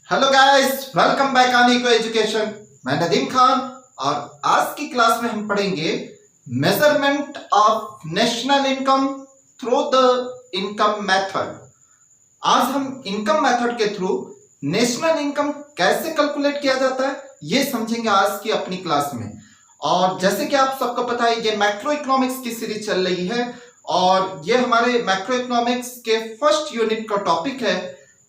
Hello guys, welcome back on Eco Education. मैं नदीम खान और आज की क्लास में हम पढ़ेंगे measurement of national income through the income method. आज हम इनकम मेथड के थ्रू नेशनल इनकम कैसे कैलकुलेट किया जाता है ये समझेंगे आज की अपनी क्लास में। और जैसे कि आप सबको पता है, ये मैक्रो इकोनॉमिक्स की सीरीज चल रही है और ये हमारे मैक्रो इकोनॉमिक्स के फर्स्ट यूनिट का टॉपिक है।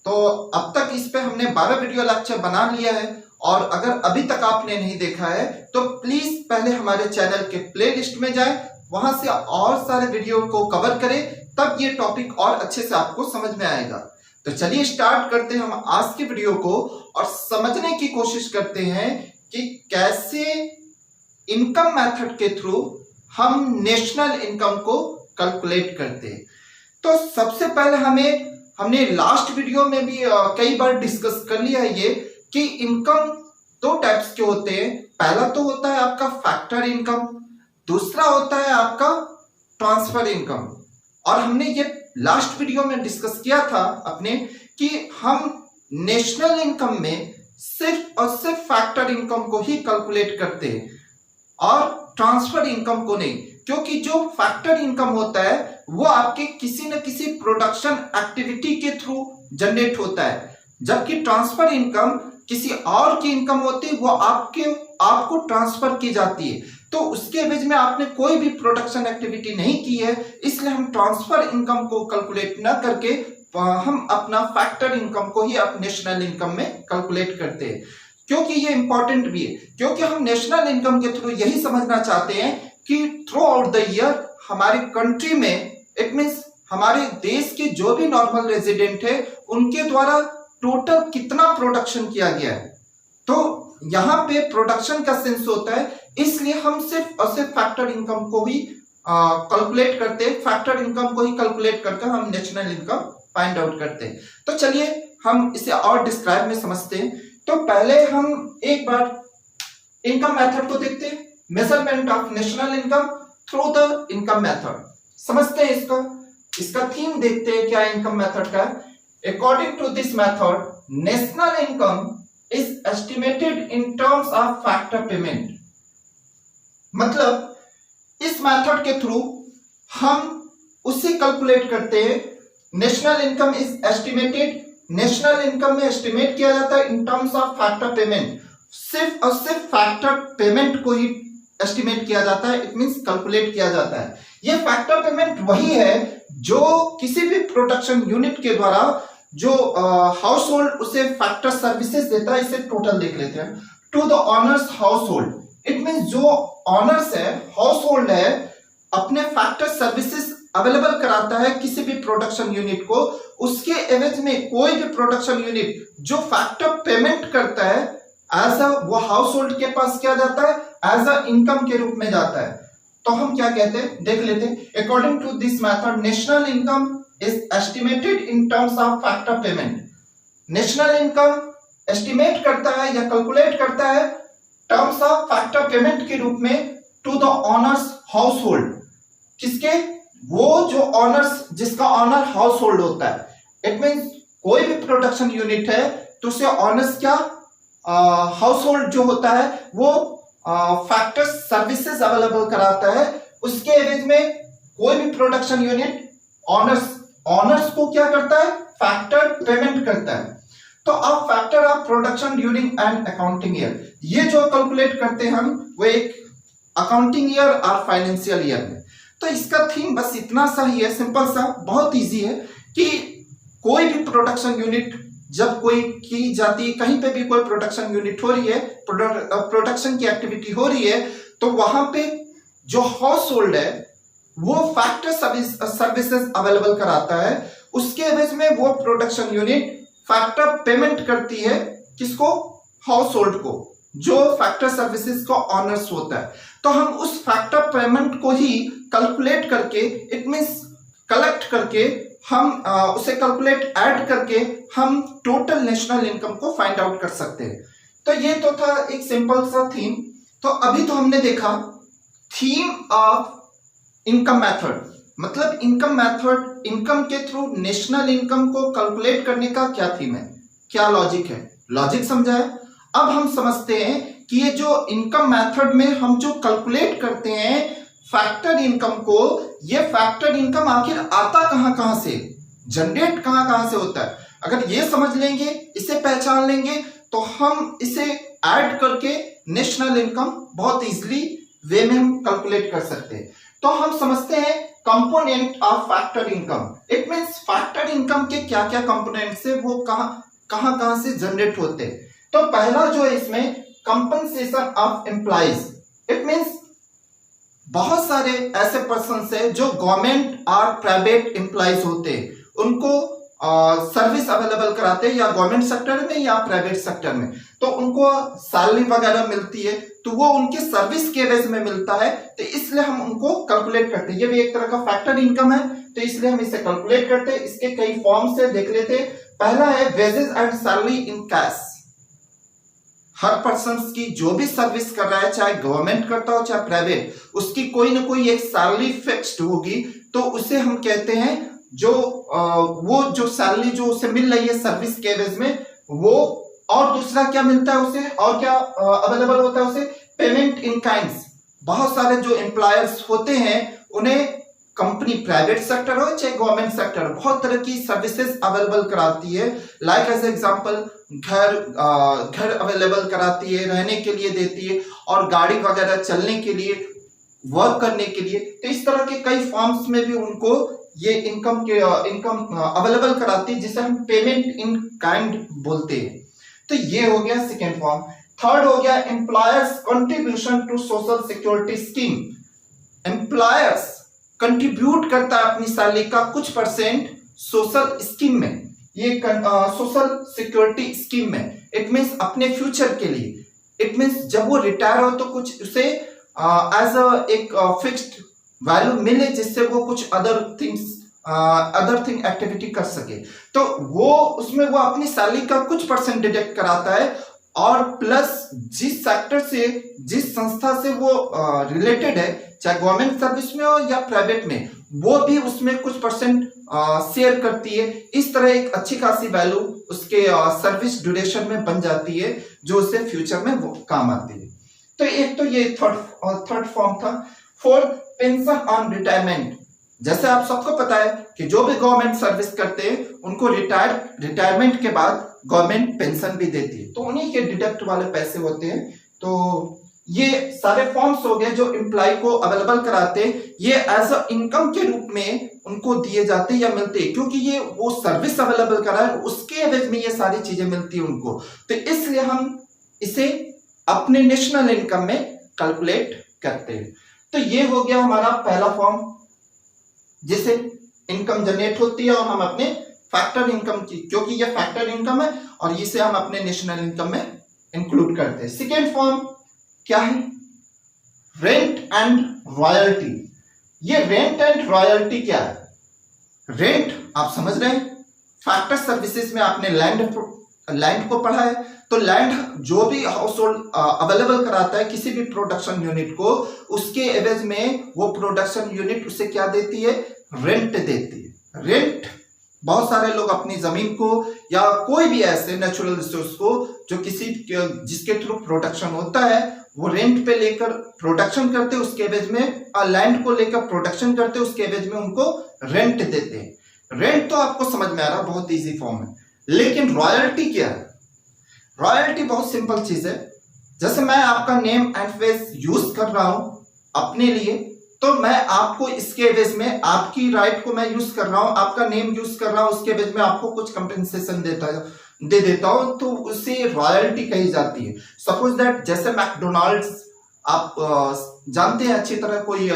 तो अब तक इस पे हमने 12 वीडियो लेक्चर बना लिया है और अगर अभी तक आपने नहीं देखा है तो प्लीज पहले हमारे चैनल के प्लेलिस्ट में जाएं, वहां से और सारे वीडियो को कवर करें, तब ये टॉपिक और अच्छे से आपको समझ में आएगा। तो चलिए स्टार्ट करते हैं हम आज की वीडियो को और समझने की कोशिश करते हैं कि कैसे इनकम मेथड के थ्रू हम नेशनल इनकम को कैलकुलेट करते हैं। तो सबसे पहले हमने लास्ट वीडियो में भी कई बार डिस्कस कर लिया है ये कि इनकम दो टाइप्स के होते हैं। पहला तो होता है आपका फैक्टर इनकम, दूसरा होता है आपका ट्रांसफर इनकम। और हमने ये लास्ट वीडियो में डिस्कस किया था अपने कि हम नेशनल इनकम में सिर्फ और सिर्फ फैक्टर इनकम को ही कैलकुलेट करते हैं और ट्रांसफर इनकम को नहीं, क्योंकि जो फैक्टर इनकम होता है वो आपके किसी न किसी प्रोडक्शन एक्टिविटी के थ्रू जनरेट होता है, जबकि ट्रांसफर इनकम किसी और की इनकम होती है, वो आपको ट्रांसफर की जाती है। तो उसके एवज में आपने कोई भी प्रोडक्शन एक्टिविटी नहीं की है, इसलिए हम ट्रांसफर इनकम को कैलकुलेट न करके हम अपना फैक्टर इनकम को ही अब नेशनल इनकम में कैलकुलेट करते हैं। क्योंकि ये इंपॉर्टेंट भी है, क्योंकि हम नेशनल इनकम के थ्रू यही समझना चाहते हैं कि थ्रू आउट द ईयर हमारे कंट्री में, इट मींस हमारे देश के जो भी नॉर्मल रेजिडेंट है उनके द्वारा टोटल कितना प्रोडक्शन किया गया है। तो यहाँ पे प्रोडक्शन का सेंस होता है, इसलिए हम सिर्फ और सिर्फ फैक्टर इनकम को ही कैलकुलेट करते हैं। फैक्टर इनकम को ही कैलकुलेट करके हम नेशनल इनकम फाइंड आउट करते हैं। तो चलिए हम इसे और डिस्क्राइब में समझते हैं। तो पहले हम एक बार इनकम मेथड को देखते हैं, measurement of national income through the income method. समझते हैं इसका थीम देखते हैं क्या इनकम मेथड का। According to this method, national income is estimated in terms of factor payment. मतलब इस मेथड के थ्रू हम उसे कैलकुलेट करते हैं। National income is estimated, national income में एस्टिमेट किया जाता है इन टर्म्स ऑफ फैक्टर पेमेंट। सिर्फ और सिर्फ फैक्टर पेमेंट को ही एस्टिमेट किया जाता है, इट मींस कैलकुलेट किया जाता है। ये फैक्टर पेमेंट वही है जो किसी भी प्रोडक्शन यूनिट के द्वारा जो हाउस होल्ड उसे फैक्टर सर्विसेज देता है। इसे टोटल देख लेते हैं। To the owners household, it means जो ऑनर्स है, हाउस होल्ड है, अपने फैक्टर सर्विसेज अवेलेबल कराता है किसी भी प्रोडक्शन यूनिट को। उसके एवज में कोई भी प्रोडक्शन यूनिट जो फैक्टर पेमेंट करता है एज अ, वो हाउस होल्ड के पास क्या जाता है, एज अ इनकम के रूप में जाता है। तो हम क्या कहते हैं देख लेते हैं। According to this method, national income is estimated in terms of factor payment. National income estimate करता है या कैलकुलेट करता है टर्म्स ऑफ फैक्टर पेमेंट के रूप में to the owners household. किसके? वो जो ऑनर्स, जिसका ऑनर हाउस होल्ड होता है। इट मींस कोई भी प्रोडक्शन यूनिट है तो उसे ऑनर्स क्या, हाउस होल्ड जो होता है वो फैक्टर सर्विसेज अवेलेबल कराता है। उसके एवज में कोई भी प्रोडक्शन यूनिट ऑनर्स को क्या करता है, फैक्टर पेमेंट करता है। तो अब factor of production during and accounting year, ये जो कैलकुलेट करते हैं हम, वो एक अकाउंटिंग ईयर और फाइनेंशियल ईयर में। तो इसका थीम बस इतना सा ही है, सिंपल सा, बहुत इजी है कि कोई भी प्रोडक्शन यूनिट जब कोई की जाती है, कहीं पे भी कोई प्रोडक्शन यूनिट हो रही है, प्रोडक्शन की एक्टिविटी हो रही है, तो वहां पे जो हाउस होल्ड है वो फैक्टर सर्विसेज अवेलेबल कराता है। उसके एवज में वो प्रोडक्शन यूनिट फैक्टर पेमेंट करती है किसको, हाउस होल्ड को, जो फैक्टर सर्विसेज का ऑनर्स होता है। तो हम उस फैक्टर पेमेंट को ही कैलकुलेट करके, इट मींस कलेक्ट करके, हम उसे कैलकुलेट ऐड करके हम टोटल नेशनल इनकम को फाइंड आउट कर सकते हैं। तो ये तो था एक सिंपल सा थीम। तो अभी तो हमने देखा थीम ऑफ इनकम मेथड, मतलब इनकम मेथड, इनकम के थ्रू नेशनल इनकम को कैलकुलेट करने का क्या थीम है, क्या लॉजिक है। लॉजिक समझा है। अब हम समझते हैं कि ये जो इनकम मेथड में हम जो कैलकुलेट करते हैं फैक्टर इनकम को, ये फैक्टर इनकम आखिर आता कहां से, जनरेट कहां से होता है। अगर ये समझ लेंगे, इसे पहचान लेंगे, तो हम इसे ऐड करके नेशनल इनकम बहुत इजीली वे में हम कैलकुलेट कर सकते हैं। तो हम समझते हैं component of factor income. It means factor income के क्या क्या कंपोनेंट्स है, वो कहां से जनरेट होते हैं। तो पहला जो है इसमें compensation of employees. It means बहुत सारे ऐसे पर्सन है जो गवर्नमेंट और प्राइवेट एम्प्लॉइज होते हैं, उनको सर्विस अवेलेबल कराते हैं या गवर्नमेंट सेक्टर में या प्राइवेट सेक्टर में, तो उनको सैलरी वगैरह मिलती है, तो वो उनके सर्विस के बेस में मिलता है, तो इसलिए हम उनको कैलकुलेट करते हैं। ये भी एक तरह का फैक्टर इनकम है, तो इसलिए हम इसे कैलकुलेट करते हैं। इसके कई फॉर्म से देख लेते हैं। पहला है wages and salary in cash. Her person की जो भी सर्विस कर रहा है, चाहे गवर्नमेंट करता हो चाहे प्राइवेट, उसकी कोई ना कोई एक सैलरी फिक्स्ड होगी, तो उसे हम कहते हैं जो वो जो सैलरी जो उसे मिल रही है सर्विस के एवज में, वो और दूसरा क्या मिलता है उसे, और क्या अवेलेबल होता है उसे, पेमेंट इन काइंड्स। बहुत सारे जो एम्प्लॉयर्स होते हैं उन्हें कंपनी प्राइवेट सेक्टर हो चाहे गवर्नमेंट सेक्टर, बहुत तरह की सर्विसेज अवेलेबल कराती है। लाइक एज एग्जांपल घर अवेलेबल कराती है, रहने के लिए देती है, और गाड़ी वगैरह चलने के लिए, वर्क करने के लिए। तो इस तरह के कई फॉर्म्स में भी उनको ये इनकम अवेलेबल कराती है, जिसे हम पेमेंट इन काइंड बोलते हैं। तो ये हो गया सेकेंड फॉर्म। थर्ड हो गया employers contribution to social security scheme. Employers contribute करता है अपनी सैलरी का कुछ परसेंट सोशल स्कीम में, ये सोशल सिक्योरिटी स्कीम में। इट मीन्स अपने फ्यूचर के लिए। इट मीन्स जब वो रिटायर हो तो कुछ उसे एज एक फिक्स्ड वैल्यू मिले, जिससे वो कुछ अदर थिंग एक्टिविटी कर सके। तो वो उसमें वो अपनी सैलरी का कुछ परसेंट डिडक्ट कराता है, और प्लस जिस सेक्टर से, जिस संस्था से वो रिलेटेड है, चाहे गवर्नमेंट सर्विस में हो या प्राइवेट में, वो भी उसमें कुछ परसेंट शेयर करती है। इस तरह एक अच्छी खासी वैल्यू उसके सर्विस ड्यूरेशन में बन जाती है, जो उसे फ्यूचर में वो काम आती है। तो एक तो ये थर्ड फॉर्म था। Fourth, pension on retirement. जैसे आप सबको पता है कि जो भी गवर्नमेंट सर्विस करते हैं उनको रिटायरमेंट के बाद गवर्नमेंट पेंशन भी देती है, तो उन्हीं के डिडक्ट वाले पैसे होते हैं। तो ये सारे फॉर्म्स हो गए जो एम्प्लॉय को अवेलेबल कराते हैं, ये एज अ इनकम के रूप में उनको दिए जाते हैं या मिलते हैं, क्योंकि ये वो सर्विस अवेलेबल करा है, उसके एवज में ये सारी चीजें मिलती है उनको। तो इसलिए हम इसे अपने नेशनल इनकम में कैलकुलेट करते हैं। तो ये हो गया हमारा पहला फॉर्म, जिसे इनकम जनरेट होती है और हम अपने फैक्टर इनकम की, क्योंकि ये फैक्टर इनकम है और इसे हम अपने नेशनल इनकम में इंक्लूड करते हैं। सेकेंड फॉर्म क्या है? Rent and royalty. ये रेंट एंड रॉयल्टी क्या है? रेंट आप समझ रहे हैं, फैक्टर सर्विसेज में आपने लैंड को पढ़ा है, तो लैंड जो भी हाउस होल्ड अवेलेबल कराता है किसी भी प्रोडक्शन यूनिट को, उसके एवज में वो प्रोडक्शन यूनिट उसे क्या देती है? रेंट देती है। रेंट बहुत सारे लोग अपनी जमीन को या कोई भी ऐसे नेचुरल रिसोर्स को जो जिसके थ्रू प्रोडक्शन होता है, वो रेंट पे लेकर प्रोडक्शन करते, उसके एवज में लैंड को लेकर प्रोडक्शन करते, उसके एवज में उनको रेंट देते हैं। रेंट तो आपको समझ में आ रहा, बहुत इजी फॉर्म है। लेकिन रॉयल्टी क्या है? रॉयल्टी बहुत सिंपल चीज है। जैसे मैं आपका नेम एंड फेस यूज कर रहा हूं अपने लिए, तो मैं आपको इसके एवज में आपकी राइट को मैं यूज कर रहा हूं, आपका नेम यूज कर रहा हूं, उसके एवज में आपको कुछ कंपेंसेशन दे देता हूं, तो उसे रॉयल्टी कही जाती है। सपोज दैट जैसे मैकडोनाल्ड्स, आप जानते हैं अच्छी तरह, कोई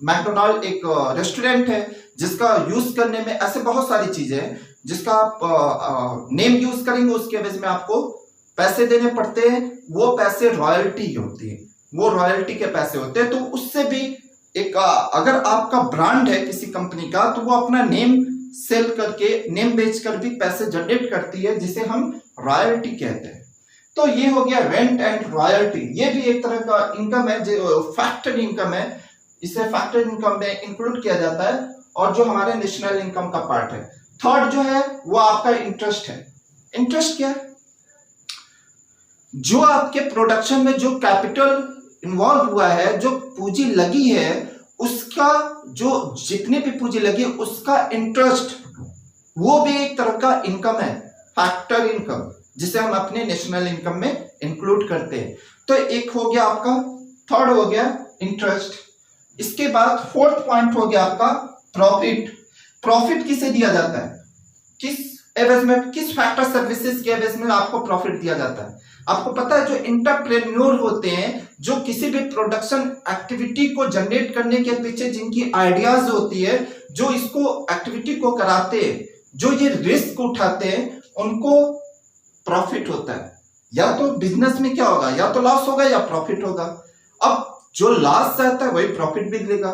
मैकडोनाल्ड एक रेस्टोरेंट है जिसका यूज करने में ऐसे बहुत सारी चीजें हैं, जिसका आप नेम यूज करेंगे उसके एवज में आपको पैसे देने पड़ते हैं, वो पैसे रॉयल्टी होती है, वो रॉयल्टी के पैसे होते हैं। तो उससे भी एक अगर आपका ब्रांड है किसी कंपनी का, तो वो अपना नेम सेल करके, नेम बेचकर भी पैसे जनरेट करती है, जिसे हम रॉयल्टी कहते हैं। तो ये हो गया रेंट एंड रॉयल्टी। ये भी एक तरह का इनकम है, जो फैक्टर इनकम है, इसे फैक्टर इनकम में इंक्लूड किया जाता है, और जो हमारे नेशनल इनकम का पार्ट है। थर्ड जो है वो आपका इंटरेस्ट है। इंटरेस्ट क्या है? जो आपके प्रोडक्शन में जो कैपिटल इन्वॉल्व हुआ है, जो पूंजी लगी है, उसका जो जितनी भी पूंजी लगी उसका इंटरेस्ट, वो भी एक तरह का इनकम है, फैक्टर इनकम, जिसे हम अपने नेशनल इनकम में इंक्लूड करते हैं। तो एक हो गया आपका, थर्ड हो गया इंटरेस्ट। इसके बाद फोर्थ पॉइंट हो गया आपका प्रॉफिट। प्रॉफिट किसे दिया जाता है, किस एवज में, किस फैक्टर सर्विसेज के एवज में आपको प्रॉफिट दिया जाता है? आपको पता है जो एंटरप्रेन्योर होते हैं, जो किसी भी प्रोडक्शन एक्टिविटी को जनरेट करने के पीछे जिनकी आइडियाज होती है, जो इसको एक्टिविटी को कराते हैं, जो ये रिस्क उठाते हैं, उनको प्रॉफिट होता है। या तो बिजनेस में क्या होगा, या तो लॉस होगा या प्रॉफिट होगा। अब जो लॉस रहता है वही प्रॉफिट भी देगा।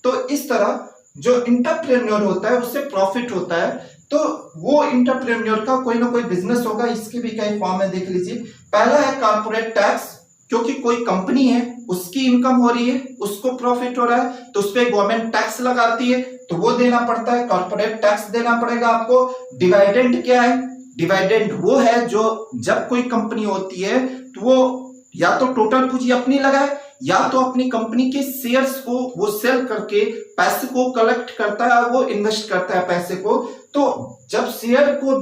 तो इस तरह जो एंटरप्रेन्योर होता है उससे प्रॉफिट होता है। तो वो एंटरप्रेन्योर का कोई ना कोई बिजनेस होगा। इसकी भी कई फॉर्म है, देख लीजिए। पहला है कॉर्पोरेट टैक्स, क्योंकि कोई कंपनी है उसकी इनकम हो रही है, उसको प्रॉफिट हो रहा है, तो उस पर गवर्नमेंट टैक्स लगाती है, तो वो देना पड़ता है, कॉर्पोरेट टैक्स देना पड़ेगा आपको। डिविडेंड क्या है, डिविडेंड वो है जो जब कोई कंपनी होती है तो वो या तो टोटल पूंजी अपनी लगाए, या तो अपनी कंपनी के शेयर्स को वो सेल करके पैसे को कलेक्ट करता है, वो इन्वेस्ट करता है पैसे को। तो जब शेयर को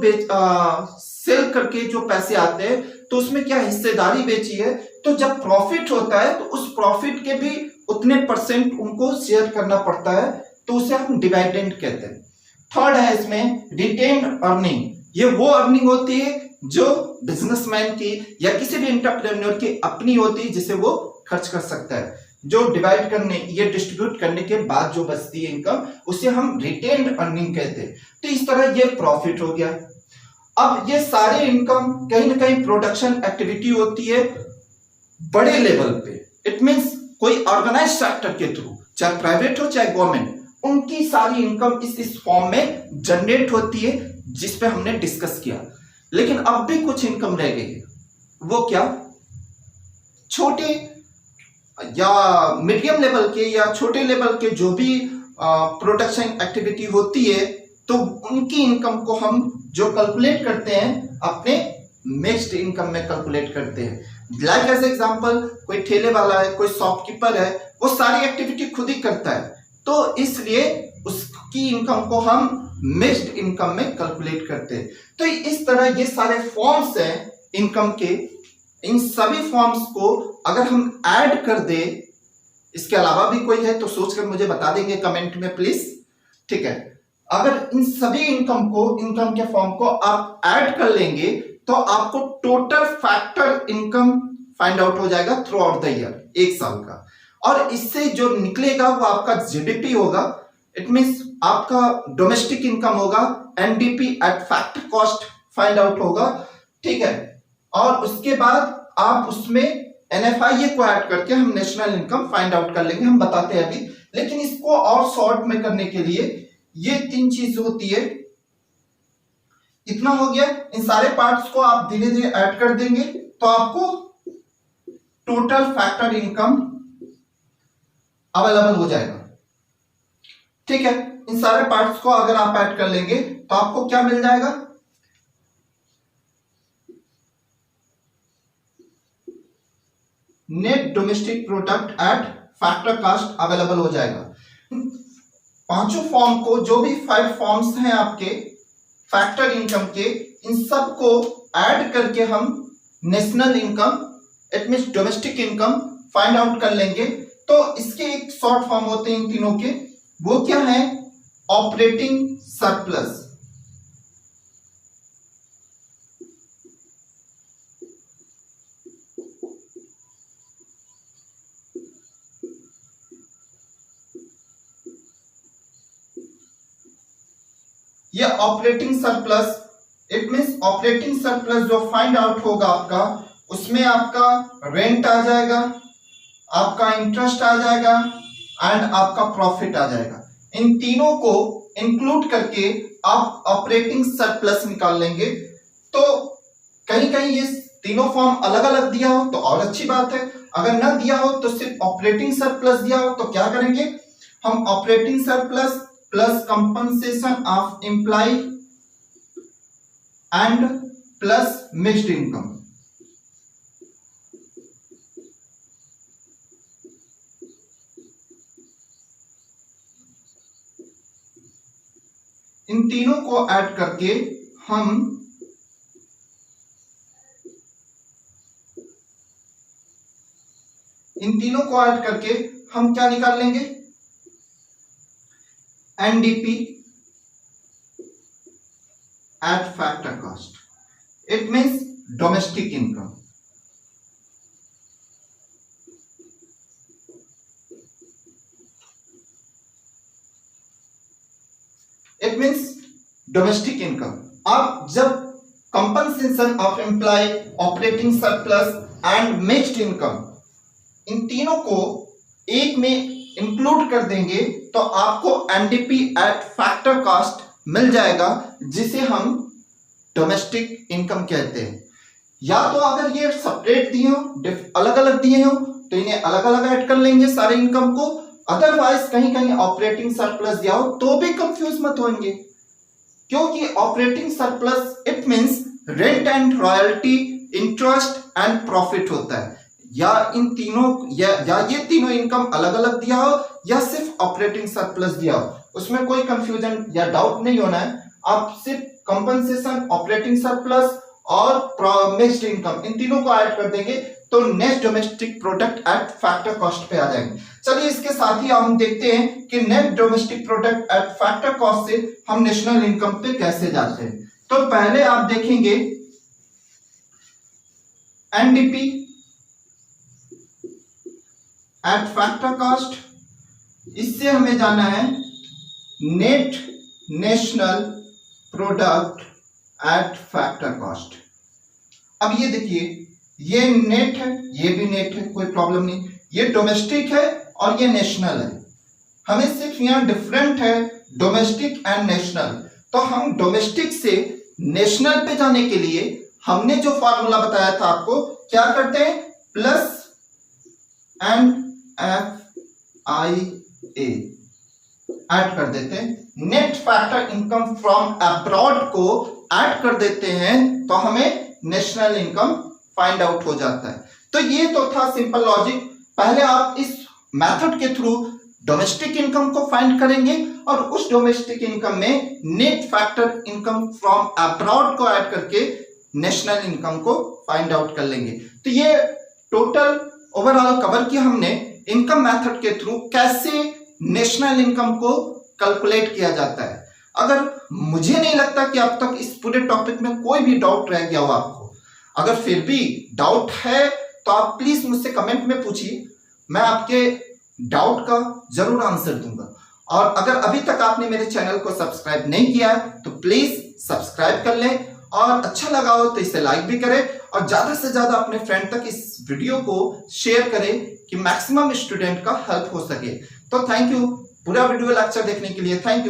सेल करके जो पैसे आते हैं तो उसमें क्या हिस्सेदारी बेची है, तो जब प्रॉफिट होता है तो उस प्रॉफिट के भी उतने परसेंट उनको शेयर करना पड़ता है, तो उसे हम डिविडेंड कहते हैं। थर्ड है इसमें रिटेन्ड अर्निंग। ये वो अर्निंग होती है जो बिजनेसमैन की या किसी भी एंटरप्रेन्योर की अपनी होती है, जिसे वो खर्च कर सकता है। जो डिवाइड करने, ये डिस्ट्रीब्यूट करने के बाद जो बचती है इनकम, उसे हम रिटेन्ड अर्निंग कहते हैं। तो इस तरह ये प्रॉफिट हो गया। अब ये सारे इनकम कहीं ना कहीं प्रोडक्शन एक्टिविटी होती है बड़े लेवल पे। इट मींस कोई ऑर्गेनाइज सेक्टर के थ्रू, चाहे प्राइवेट हो चाहे गवर्नमेंट, उनकी सारी इनकम इस फॉर्म में जनरेट होती है, जिस पे हमने डिस्कस किया। लेकिन अब भी कुछ इनकम रह गई है। वो क्या, छोटे या मीडियम लेवल के या छोटे लेवल के जो भी प्रोडक्शन एक्टिविटी होती है, तो उनकी इनकम को हम जो कैलकुलेट करते हैं अपने मिक्स्ड इनकम में कैलकुलेट करते हैं। लाइक एज एग्जांपल, कोई ठेले वाला है, कोई शॉपकीपर है, वो सारी एक्टिविटी खुद ही करता है, तो इसलिए उसकी इनकम को हम मिक्स्ड इनकम में कैलकुलेट करते हैं। तो इस तरह ये सारे फॉर्म्स हैं इनकम के। इन सभी फॉर्म्स को अगर हम ऐड कर दे, इसके अलावा भी कोई है तो सोचकर मुझे बता देंगे कमेंट में प्लीज, ठीक है। अगर इन सभी इनकम को, इनकम के फॉर्म को आप ऐड कर लेंगे तो आपको total factor income find out हो जाएगा थ्रू आउट द ईयर, एक साल का। और इससे जो निकलेगा वो आपका जीडीपी होगा। इट मींस आपका डोमेस्टिक इनकम होगा, NDP at factor cost find out होगा, ठीक है। और उसके बाद आप उसमें एनएफआईए को ऐड करके हम नेशनल इनकम फाइंड आउट कर लेंगे, हम बताते हैं अभी। लेकिन इसको और शॉर्ट में करने के लिए ये तीन चीज होती है। इतना हो गया। इन सारे पार्ट्स को आप धीरे धीरे ऐड कर देंगे तो आपको टोटल फैक्टर इनकम अवेलेबल हो जाएगा, ठीक है। इन सारे पार्ट्स को अगर आप ऐड कर लेंगे तो आपको क्या मिल जाएगा, net domestic product at factor cost available हो जाएगा। पांचों फॉर्म को, जो भी 5 फॉर्म्स हैं आपके फैक्टर इनकम के, इन सब को ऐड करके हम national income, it means domestic income find out कर लेंगे। तो इसके एक शॉर्ट फॉर्म होते हैं इन तीनों के, वो क्या है, ऑपरेटिंग सरप्लस। ये operating surplus, it means operating surplus जो फाइंड आउट होगा आपका, उसमें आपका रेंट आ जाएगा, आपका इंटरेस्ट आ जाएगा एंड आपका प्रॉफिट आ जाएगा। इन तीनों को इंक्लूड करके आप ऑपरेटिंग सरप्लस निकाल लेंगे। तो कहीं कहीं ये तीनों फॉर्म अलग अलग दिया हो तो और अच्छी बात है, अगर ना दिया हो तो सिर्फ ऑपरेटिंग सरप्लस दिया हो तो क्या करेंगे, हम operating surplus plus compensation of employ and plus mixed income, इन तीनों को ऐड करके हम क्या निकाल लेंगे? NDP at factor cost. It means domestic income. It means domestic income. अब जब compensation of employ, operating surplus and mixed income, इन तीनों को एक में इंक्लूड कर देंगे तो आपको एनडीपी एट फैक्टर कॉस्ट मिल जाएगा, जिसे हम डोमेस्टिक इनकम कहते हैं. या तो अगर ये सेपरेट दिए हो, अलग अलग दिए हो, तो इन्हें अलग अलग ऐड कर लेंगे सारे इनकम को. अदरवाइज कहीं कहीं ऑपरेटिंग सरप्लस दिया हो तो भी कंफ्यूज मत होंगे, क्योंकि operating surplus it means rent and royalty, interest and profit होता है. या इन तीनों या ये तीनों इनकम अलग अलग दिया हो या सिर्फ ऑपरेटिंग सरप्लस दिया हो, उसमें कोई कंफ्यूजन या डाउट नहीं होना है. आप सिर्फ कंपनसेशन, ऑपरेटिंग सरप्लस और मिक्स्ड इनकम, इन तीनों को ऐड कर देंगे तो net domestic product at factor cost पे आ जाएंगे. चलिए इसके साथ ही हम देखते हैं कि net domestic product at factor cost से हम नेशनल इनकम पे कैसे जाते हैं. तो पहले आप देखेंगे एनडीपी एट फैक्टर कॉस्ट. इससे हमें जाना है net national product at factor cost. अब ये देखिए, ये नेट है, ये भी नेट है, कोई प्रॉब्लम नहीं. ये डोमेस्टिक है और ये नेशनल है. हमें सिर्फ यहां डिफरेंट है डोमेस्टिक एंड नेशनल. तो हम डोमेस्टिक से नेशनल पे जाने के लिए हमने जो फॉर्मूला बताया था आपको, क्या करते हैं? प्लस एंड FIA ऐड कर देते हैं. Net factor income from abroad को ऐड कर देते हैं तो हमें नेशनल इनकम फाइंड आउट हो जाता है. तो ये तो था सिंपल लॉजिक. पहले आप इस मेथड के थ्रू डोमेस्टिक इनकम को फाइंड करेंगे और उस डोमेस्टिक इनकम में net factor income from abroad को ऐड करके नेशनल इनकम को फाइंड आउट कर लेंगे. तो ये टोटल ओवरऑल कवर किया हमने इनकम मेथड के थ्रू कैसे नेशनल इनकम को कैलकुलेट किया जाता है. अगर मुझे नहीं लगता कि अब तक इस पूरे टॉपिक में कोई भी डाउट रह गया हो आपको. अगर फिर भी डाउट है तो आप प्लीज मुझसे कमेंट में पूछिए, मैं आपके डाउट का जरूर आंसर दूंगा. और अगर अभी तक आपने मेरे चैनल को सब्सक्राइब नहीं किया तो प्लीज सब्सक्राइब कर लें, और अच्छा लगा हो तो इसे लाइक भी करें और ज्यादा से ज्यादा अपने फ्रेंड तक इस वीडियो को शेयर करें कि मैक्सिमम स्टूडेंट का हेल्प हो सके. तो थैंक यू पूरा वीडियो लेक्चर देखने के लिए. Thank you.